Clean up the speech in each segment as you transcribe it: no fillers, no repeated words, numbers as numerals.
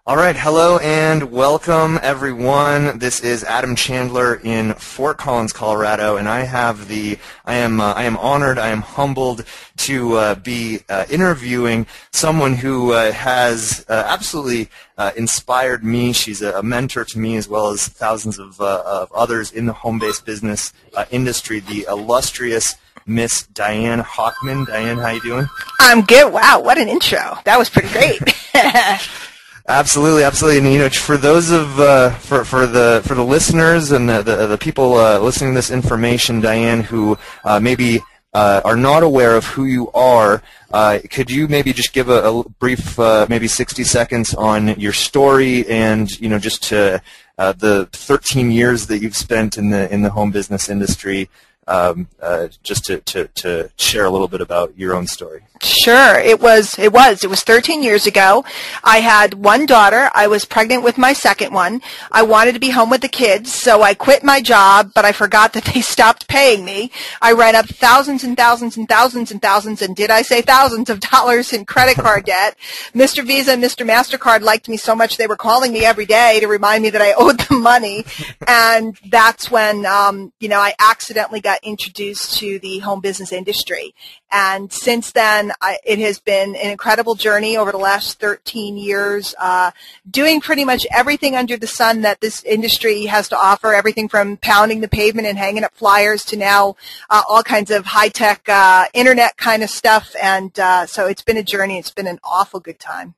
All right, hello and welcome everyone. This is Adam Chandler in Fort Collins, Colorado, and I am honored, I am humbled to be interviewing someone who has absolutely inspired me. She's a mentor to me as well as thousands of others in the home-based business industry, the illustrious Miss Diane Hochman. Diane, how you doing? I'm good. Wow, what an intro. That was pretty great. Absolutely, absolutely. And for those of for the listeners and the people listening to this information, Diane, who maybe are not aware of who you are, could you maybe just give a brief, maybe 60 seconds on your story and just to the 13 years that you've spent in the home business industry, just to share a little bit about your own story. Sure. It was 13 years ago. I had one daughter. I was pregnant with my second one. I wanted to be home with the kids, so I quit my job, but I forgot that they stopped paying me. I ran up thousands and thousands and thousands and thousands, and did I say thousands of dollars in credit card debt. Mr. Visa and Mr. MasterCard liked me so much they were calling me every day to remind me that I owed them money. And that's when, I accidentally got introduced to the home business industry. And since then, it has been an incredible journey over the last 13 years, doing pretty much everything under the sun that this industry has to offer, everything from pounding the pavement and hanging up flyers to now all kinds of high-tech internet kind of stuff. And so it's been a journey. It's been an awful good time.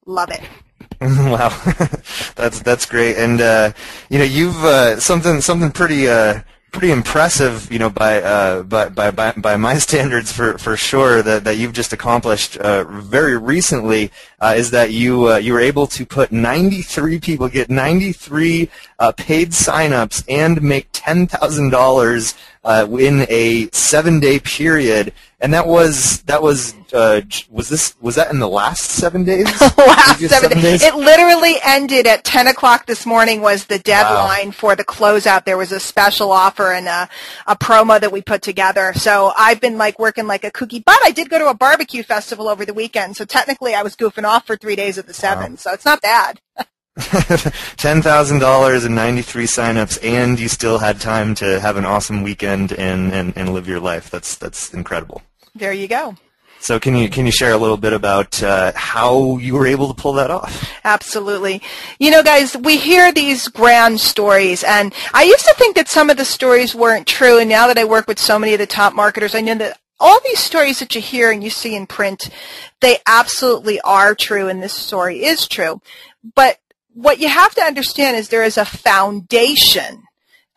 Love it. Wow, that's great. And you've something pretty impressive, by my standards for sure that you've just accomplished very recently is that you were able to put 93 people, get 93 paid signups and make $10,000 in a 7-day period. And was that in the last 7 days? Last 7 days. It literally ended at 10 o'clock this morning was the deadline for the closeout. There was a special offer and a promo that we put together. So I've been working like a cookie, but I did go to a barbecue festival over the weekend. So technically I was goofing off for 3 days of the 7. Wow. So it's not bad. $10,000 and 93 signups, and you still had time to have an awesome weekend and live your life. That's incredible. There you go. So can you share a little bit about how you were able to pull that off? Absolutely. Guys, we hear these grand stories, and I used to think that some of the stories weren't true, and now that I work with so many of the top marketers, I know that all these stories that you hear and you see in print, they absolutely are true, and this story is true. But what you have to understand is there is a foundation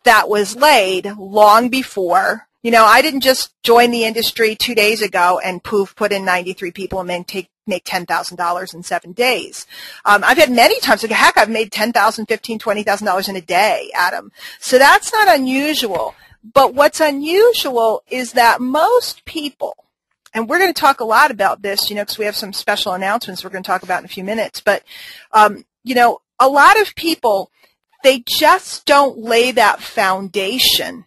that was laid long before. I didn't just join the industry 2 days ago and poof, put in 93 people and make $10,000 in 7 days. I've had many times, heck, I've made $10,000, $15,000, $20,000 in a day, Adam. So that's not unusual. But what's unusual is that most people, and we're going to talk a lot about this, because we have some special announcements we're going to talk about in a few minutes, but, a lot of people, they just don't lay that foundation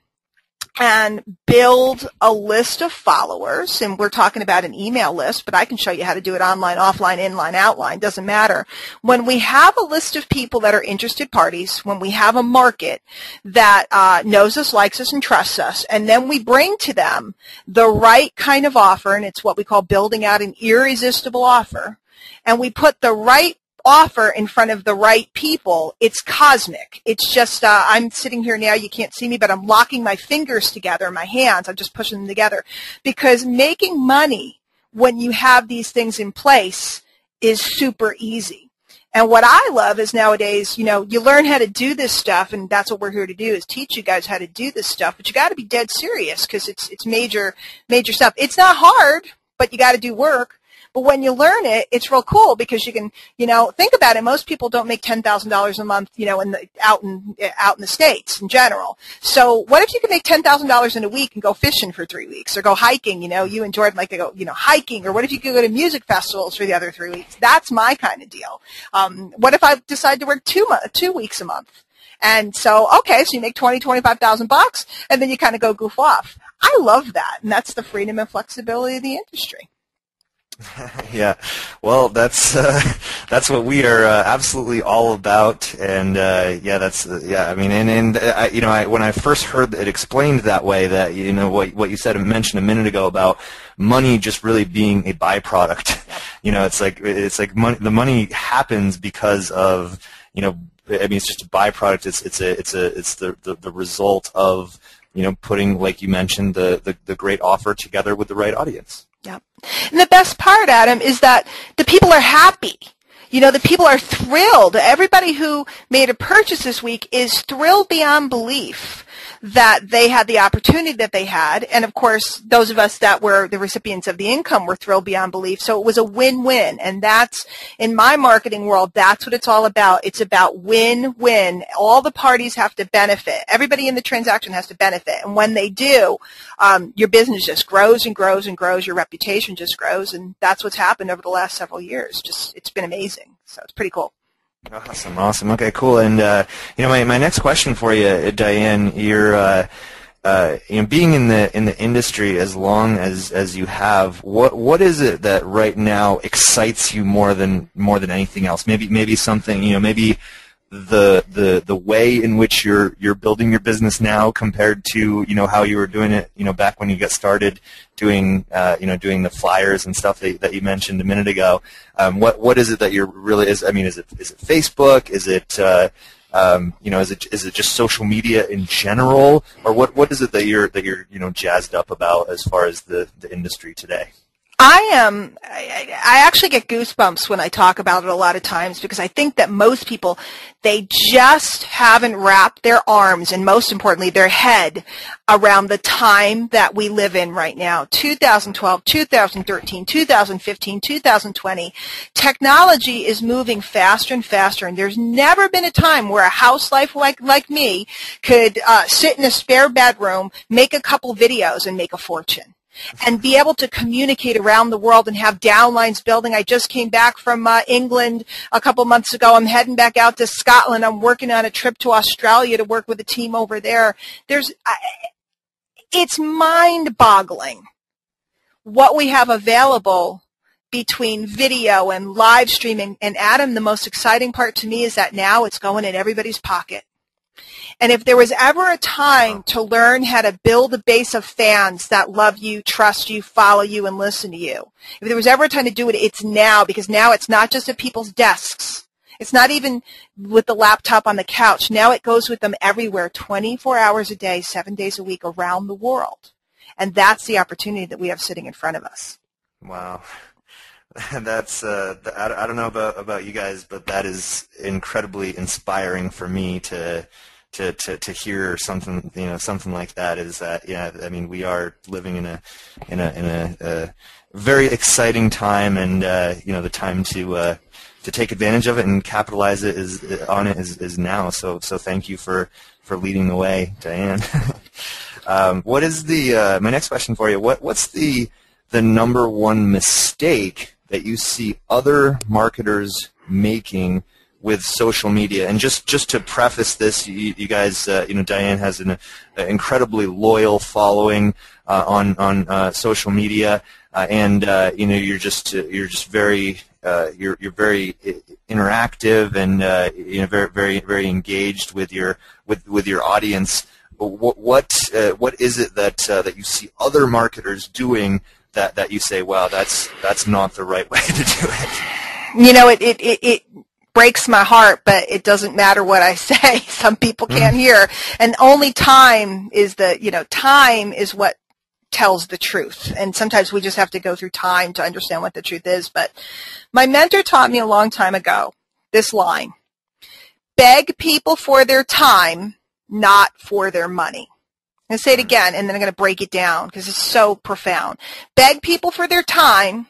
and build a list of followers, and we're talking about an email list, but I can show you how to do it online, offline, inline, outline, doesn't matter. When we have a list of people that are interested parties, when we have a market that knows us, likes us, and trusts us, and then we bring to them the right kind of offer, and it's what we call building out an irresistible offer, and we put the right offer in front of the right people, it's cosmic. It's just, I'm sitting here now, you can't see me, but I'm locking my fingers together, my hands, I'm just pushing them together, because making money when you have these things in place is super easy. And what I love is nowadays, you learn how to do this stuff, and that's what we're here to do, is teach you guys how to do this stuff, but you got to be dead serious, because it's major stuff. It's not hard, but you got to do work. But when you learn it, it's real cool, because you can, think about it. Most people don't make $10,000 a month, out in the States in general. So what if you could make $10,000 in a week and go fishing for 3 weeks, or go hiking? You and Jordan like to go, hiking. Or what if you could go to music festivals for the other 3 weeks? That's my kind of deal. What if I decide to work 2 weeks a month? And so, okay, so you make $25,000, and then you kind of go goof off. I love that, and that's the freedom and flexibility of the industry. Yeah, well, that's what we are absolutely all about, and yeah, that's yeah. I mean, and when I first heard it explained that way, that what you said and mentioned a minute ago about money just really being a byproduct. Yep. It's like money. The money happens because of I mean, it's just a byproduct. It's the result of putting, like you mentioned, the great offer together with the right audience. Yep. And the best part, Adam, is that the people are happy. The people are thrilled. Everybody who made a purchase this week is thrilled beyond belief that they had the opportunity that they had. And, of course, those of us that were the recipients of the income were thrilled beyond belief. So it was a win-win. And that's, in my marketing world, that's what it's all about. It's about win-win. All the parties have to benefit. Everybody in the transaction has to benefit. And when they do, your business just grows and grows and grows. Your reputation just grows. And that's what's happened over the last several years. It's been amazing. So it's pretty cool. Awesome. Okay, cool. And my next question for you, Diane, you're being in the industry as long as you have, what is it that right now excites you more than anything else? Maybe something, maybe the way in which you're building your business now compared to how you were doing it back when you got started doing doing the flyers and stuff that you mentioned a minute ago. What is it that you're really is it Facebook? Is it is it just social media in general, or what is it that you're jazzed up about as far as the industry today? I actually get goosebumps when I talk about it a lot of times, because I think that most people, they just haven't wrapped their arms and, most importantly, their head around the time that we live in right now. 2012, 2013, 2015, 2020. Technology is moving faster and faster, and there's never been a time where a housewife like me could sit in a spare bedroom, make a couple videos, and make a fortune, and be able to communicate around the world and have downlines building. I just came back from England a couple months ago. I'm heading back out to Scotland. I'm working on a trip to Australia to work with a team over there. It's mind-boggling what we have available between video and live streaming. And Adam, the most exciting part to me is that now it's going in everybody's pocket. And if there was ever a time to learn how to build a base of fans that love you, trust you, follow you, and listen to you, if there was ever a time to do it, it's now, because now it's not just at people's desks. It's not even with the laptop on the couch. Now it goes with them everywhere, 24 hours a day, 7 days a week, around the world. And that's the opportunity that we have sitting in front of us. Wow. That's I don't know about you guys, but that is incredibly inspiring for me to hear something something like that. Is that we are living in a very exciting time, and the time to take advantage of it and capitalize on it is now. So thank you for leading the way, Diane. What is my next question for you? What's the number one mistake that you see other marketers making with social media? And just to preface this, you guys, Diane has an incredibly loyal following on social media, and you're very interactive and very very engaged with your audience. What is it that you see other marketers doing that you say, wow, that's not the right way to do it? It breaks my heart, but it doesn't matter what I say. Some people can't hear, and only time is time is what tells the truth. And sometimes we just have to go through time to understand what the truth is. But my mentor taught me a long time ago this line: beg people for their time, not for their money. I'm going to say it again, and then I'm going to break it down because it's so profound. Beg people for their time,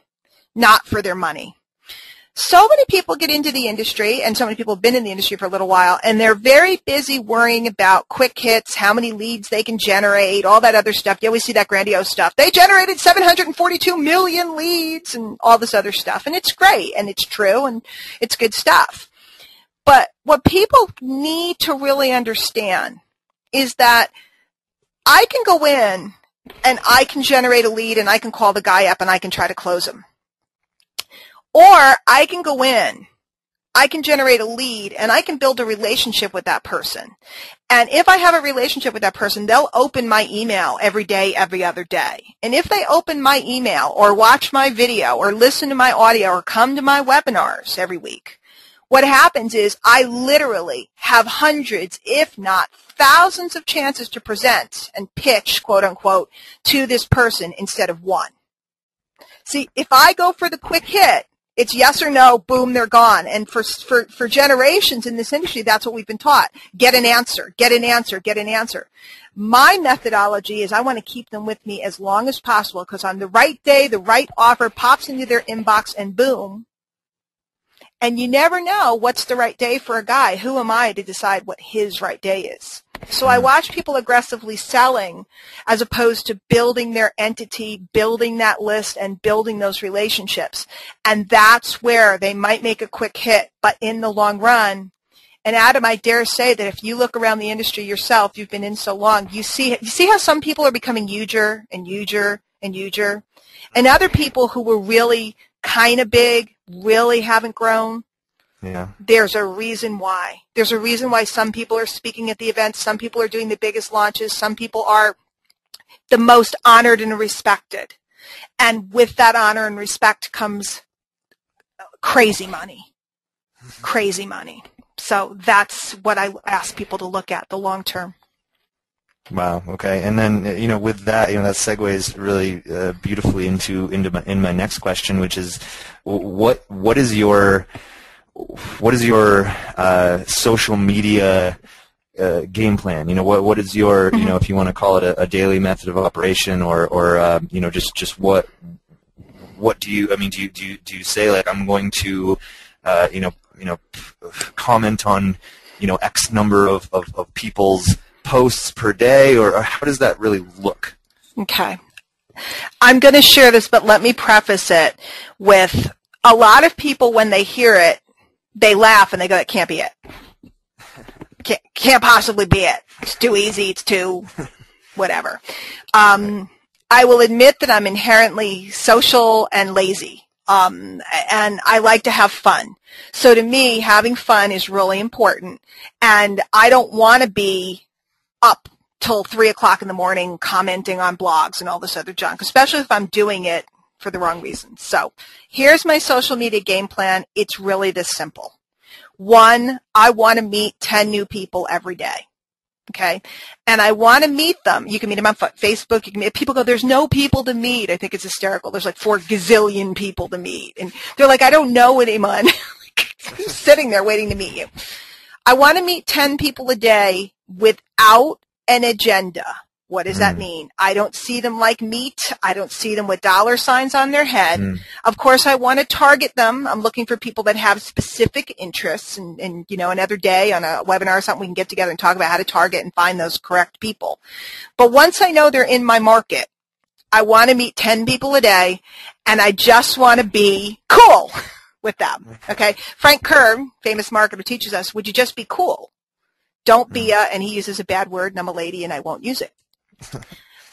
not for their money. So many people get into the industry, and so many people have been in the industry for a little while, and they're very busy worrying about quick hits, how many leads they can generate, all that other stuff. You always see that grandiose stuff. They generated 742 million leads and all this other stuff, and it's great, and it's true, and it's good stuff. But what people need to really understand is that I can go in and I can generate a lead and I can call the guy up and I can try to close him. Or I can go in, I can generate a lead, and I can build a relationship with that person. And if I have a relationship with that person, they'll open my email every day, every other day. And if they open my email or watch my video or listen to my audio or come to my webinars every week, what happens is I literally have hundreds, if not thousands of chances to present and pitch, quote unquote, to this person instead of one. See, if I go for the quick hit, it's yes or no, boom, they're gone. And for generations in this industry, that's what we've been taught. Get an answer, get an answer, get an answer. My methodology is I want to keep them with me as long as possible because on the right day, the right offer pops into their inbox and boom. And you never know what's the right day for a guy. Who am I to decide what his right day is? So I watch people aggressively selling as opposed to building their entity, building that list, and building those relationships. And that's where they might make a quick hit, but in the long run, and Adam, I dare say that if you look around the industry yourself, you've been in so long, you see how some people are becoming huger and huger and huger, and other people who were really kind of big really haven't grown. Yeah. There's a reason why. There's a reason why some people are speaking at the events, some people are doing the biggest launches, some people are the most honored and respected. And with that honor and respect comes crazy money. Crazy money. So that's what I ask people to look at, the long term. Wow. Okay. And then, with that, that segues really beautifully into my next question, which is, what is your social media game plan? What is your, if you want to call it a daily method of operation, or just what do you? I mean, do you say like I'm going to, comment on, X number of people's posts per day, or how does that really look? Okay. I'm going to share this, but let me preface it with a lot of people when they hear it, they laugh and they go, "It can't be it. Can't possibly be it. It's too easy. It's too whatever." I will admit that I'm inherently social and lazy. And I like to have fun. So to me, having fun is really important. And I don't want to be up till 3 o'clock in the morning commenting on blogs and all this other junk, especially if I'm doing it for the wrong reasons. So here's my social media game plan. It's really this simple. 1, I want to meet 10 new people every day. Okay. And I want to meet them. You can meet them on Facebook. You can meet, people go, "There's no people to meet." I think it's hysterical. There's like 4 gazillion people to meet. And they're like, "I don't know anyone." Who's sitting there waiting to meet you? I want to meet 10 people a day without an agenda. What does that mean? I don't see them like meat. I don't see them with dollar signs on their head. Of course, I want to target them. I'm looking for people that have specific interests. And another day on a webinar or something, we can get together and talk about how to target and find those correct people. But once I know they're in my market, I want to meet 10 people a day, and I just want to be cool with them. Okay? Frank Kerr, famous marketer, teaches us, would you just be cool? Don't be and he uses a bad word, and I'm a lady, and I won't use it.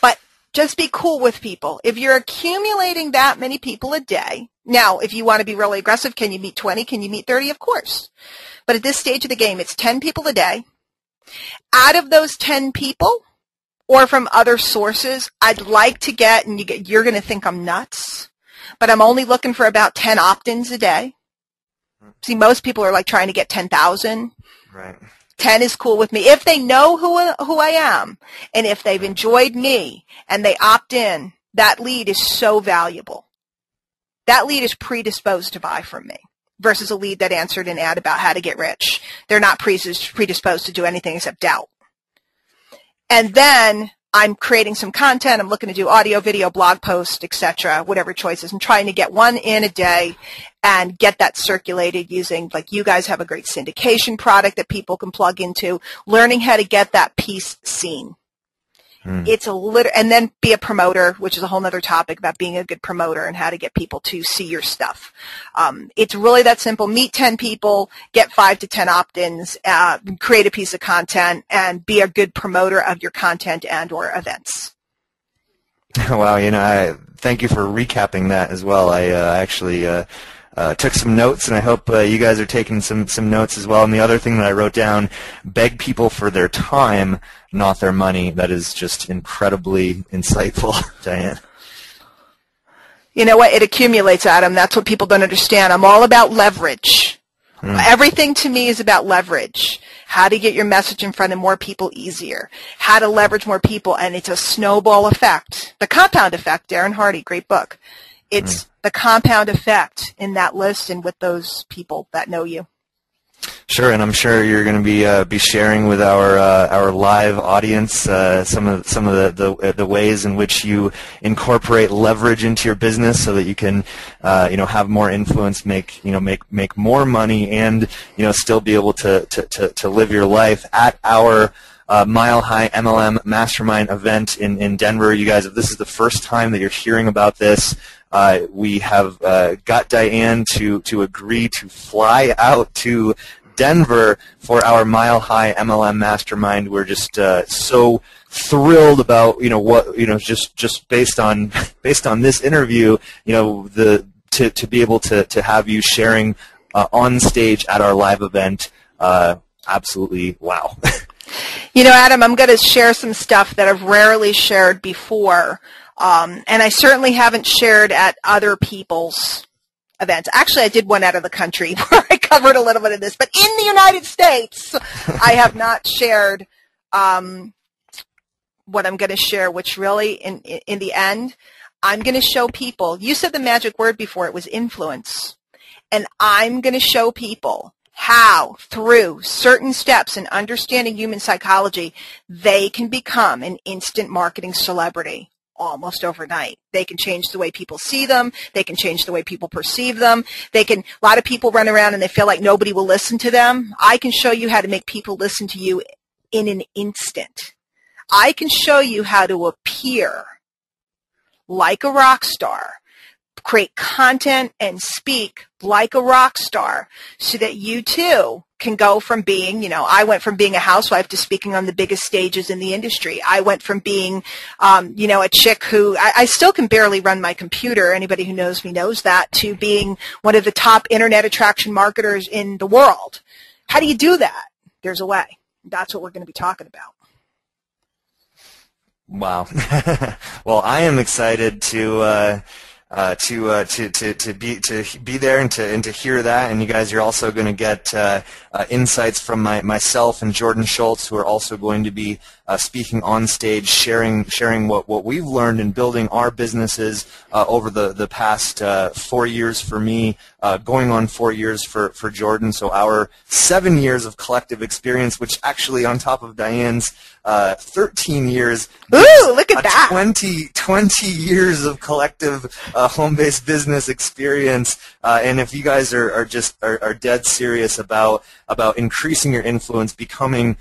But just be cool with people. If you're accumulating that many people a day, now, if you want to be really aggressive, can you meet 20? Can you meet 30? Of course. But at this stage of the game, it's 10 people a day. Out of those 10 people, or from other sources, I'd like to get, and you're going to think I'm nuts, but I'm only looking for about 10 opt-ins a day. See, most people are like trying to get 10,000. Right. 10 is cool with me. If they know who I am, and if they've enjoyed me, and they opt in, that lead is so valuable. That lead is predisposed to buy from me versus a lead that answered an ad about how to get rich. They're not predisposed to do anything except doubt. And then I'm creating some content. I'm looking to do audio, video, blog posts, etc., whatever choices. I'm trying to get one in a day and get that circulated using, like you guys have a great syndication product that people can plug into, learning how to get that piece seen. It's and then be a promoter, which is a whole other topic about being a good promoter and how to get people to see your stuff. It's really that simple. Meet 10 people, get 5 to 10 opt-ins, create a piece of content, and be a good promoter of your content and or events. Wow, I thank you for recapping that as well. I actually took some notes, and I hope you guys are taking some notes as well. And the other thing that I wrote down, beg people for their time, not their money. That is just incredibly insightful, Diane. You know what? It accumulates, Adam. That's what people don't understand. I'm all about leverage. Everything to me is about leverage. How to get your message in front of more people easier. How to leverage more people, and it's a snowball effect. The compound effect, Darren Hardy, great book. It's the compound effect in that list and with those people that know you. Sure, and I'm sure you're going to be sharing with our live audience some of the ways in which you incorporate leverage into your business so that you can have more influence, make more money, and still be able to live your life at our Mile High MLM Mastermind event in Denver. You guys, if this is the first time that you're hearing about this, we have got Diane to agree to fly out to Denver for our Mile High MLM Mastermind. We're just so thrilled about just based on this interview, to be able to have you sharing on stage at our live event. Absolutely wow. Adam, I'm going to share some stuff that I've rarely shared before, and I certainly haven't shared at other people's events. Actually, I did one out of the country where I covered a little bit of this, but in the United States, I have not shared what I'm going to share, which really, in the end, I'm going to show people. You said the magic word before, it was influence, and I'm going to show people how, through certain steps in understanding human psychology, they can become an instant marketing celebrity almost overnight. They can change the way people see them. They can change the way people perceive them. A lot of people run around and they feel like nobody will listen to them. I can show you how to make people listen to you in an instant. I can show you how to appear like a rock star, create content and speak like a rock star so that you too can go from being, I went from being a housewife to speaking on the biggest stages in the industry. I went from being, a chick who, I still can barely run my computer. Anybody who knows me knows that, to being one of the top internet attraction marketers in the world. How do you do that? There's a way. That's what we're going to be talking about. Wow. Well, I am excited to be there and to hear that, and you guys are also going to get insights from myself and Jordan Schultz, who are also going to be speaking on stage, sharing what we've learned in building our businesses over the past 4 years for me, going on 4 years for Jordan. So our 7 years of collective experience, which actually on top of Diane's 13 years. Ooh, look at that. 20 years of collective home-based business experience. And if you guys are dead serious about increasing your influence, becoming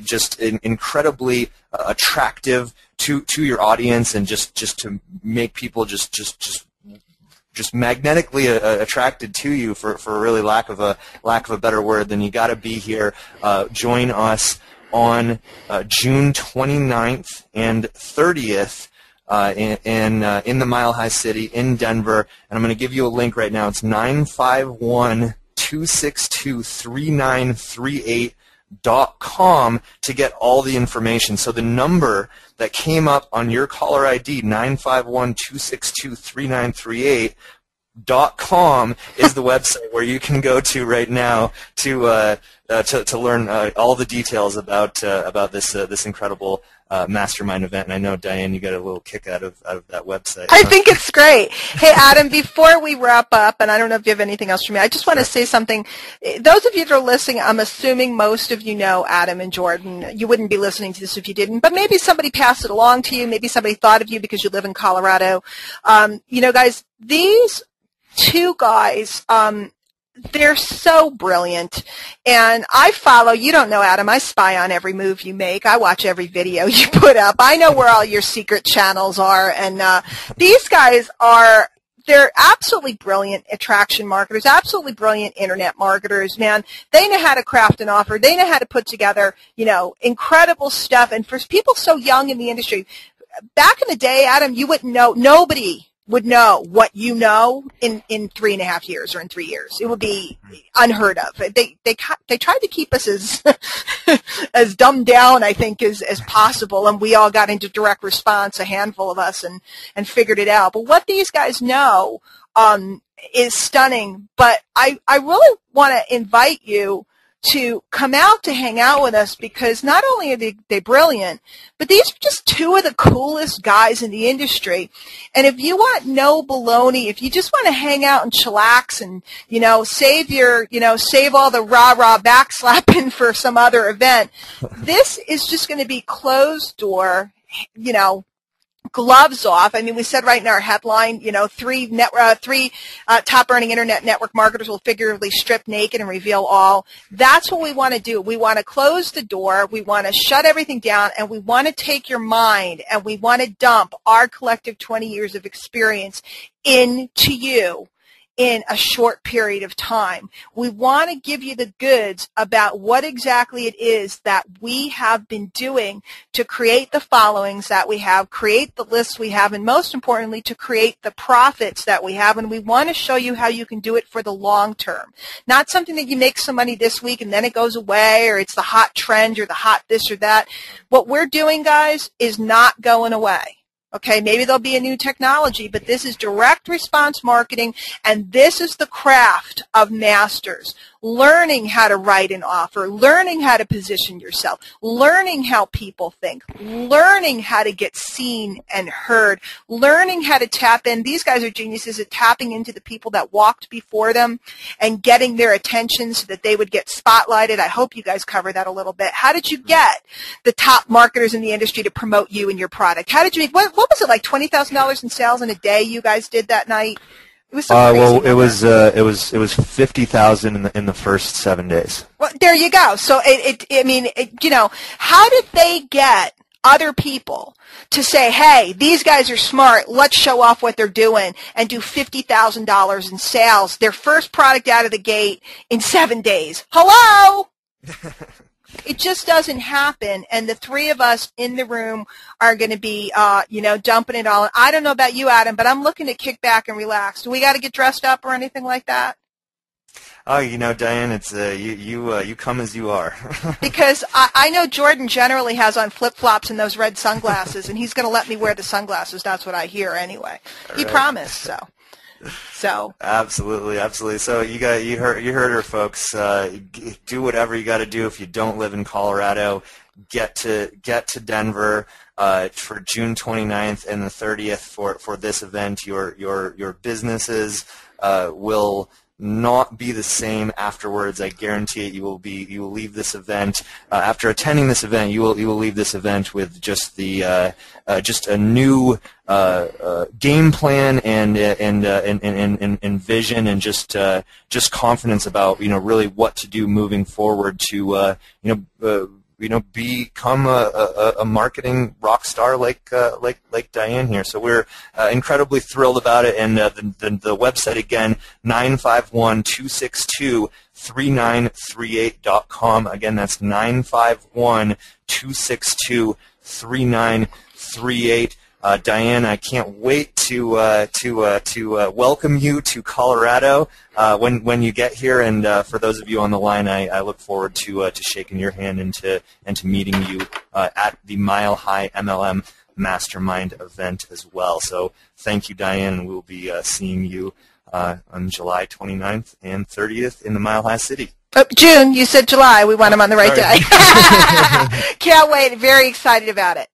just incredibly attractive to your audience, and just to make people just magnetically attracted to you, for really lack of a better word, then you got to be here. Join us on June 29th and 30th in the Mile High City in Denver, and I'm going to give you a link right now. It's 951-262-3938.com to get all the information. So the number that came up on your caller ID, 951-262-3938.com, is the website where you can go to right now to learn all the details about this incredible mastermind event. And I know, Diane, you got a little kick out of that website. I think it's great. Hey, Adam, before we wrap up, and I don't know if you have anything else for me, I just want to say something. Those of you that are listening, I'm assuming most of you know Adam and Jordan. You wouldn't be listening to this if you didn't, but maybe somebody passed it along to you. Maybe somebody thought of you because you live in Colorado. Guys, these two guys, they're so brilliant, and I follow, you don't know, Adam, I spy on every move you make. I watch every video you put up. I know where all your secret channels are, and these guys they're absolutely brilliant attraction marketers, absolutely brilliant internet marketers, man. They know how to craft an offer. They know how to put together, incredible stuff, and for people so young in the industry, back in the day, Adam, you wouldn't know, nobody would know what you know in 3.5 years or in 3 years. It would be unheard of. They tried to keep us as as dumbed down, I think, as possible, and we all got into direct response, a handful of us, and figured it out. But what these guys know is stunning. But I really want to invite you to come out to hang out with us, because not only are they brilliant, but these are just two of the coolest guys in the industry. And if you want no baloney, if you just want to hang out and chillax and, save all the rah-rah backslapping for some other event, this is just going to be closed door, gloves off. I mean, we said right in our headline, three top earning internet network marketers will figuratively strip naked and reveal all. That's what we want to do. We want to close the door. We want to shut everything down, and we want to take your mind, and we want to dump our collective 20 years of experience into you in a short period of time. We want to give you the goods about what exactly it is that we have been doing to create the followings that we have, create the lists we have, and most importantly, to create the profits that we have. And we want to show you how you can do it for the long term. Not something that you make some money this week and then it goes away, or it's the hot trend or the hot this or that. What we're doing, guys, is not going away. Okay, maybe there'll be a new technology, but this is direct response marketing, and this is the craft of masters. Learning how to write an offer, learning how to position yourself, learning how people think, learning how to get seen and heard, learning how to tap in. These guys are geniuses at tapping into the people that walked before them and getting their attention so that they would get spotlighted. I hope you guys cover that a little bit. How did you get the top marketers in the industry to promote you and your product? How did you make, what was it, like $20,000 in sales in a day you guys did that night? It was it was 50,000 in the first 7 days. Well, there you go. So how did they get other people to say, hey, these guys are smart, let's show off what they're doing, and do $50,000 in sales, their first product out of the gate in 7 days? Hello? It just doesn't happen, and the three of us in the room are going to be, dumping it all. I don't know about you, Adam, but I'm looking to kick back and relax. Do we got to get dressed up or anything like that? Oh, Diane, it's you come as you are. Because I know Jordan generally has on flip-flops and those red sunglasses, and he's going to let me wear the sunglasses. That's what I hear anyway. He promised, so. Absolutely. So you heard her, folks. Do whatever you got to do if you don't live in Colorado. Get to Denver for June 29th and the 30th for this event. Your businesses will not be the same afterwards. I guarantee it. You will leave this event after attending this event. You will leave this event with just just a new game plan and vision, and just confidence about really what to do moving forward to become a marketing rock star like Diane here. So we're incredibly thrilled about it. And the website again, 951-262-3938.com. Again, that's 951-262-3938. Diane, I can't wait to welcome you to Colorado when you get here. And for those of you on the line, I look forward to shaking your hand and to meeting you at the Mile High MLM Mastermind event as well. So thank you, Diane, and we'll be seeing you on July 29th and 30th in the Mile High City. Oh, June, you said July. We want them on the right day. Can't wait. Very excited about it.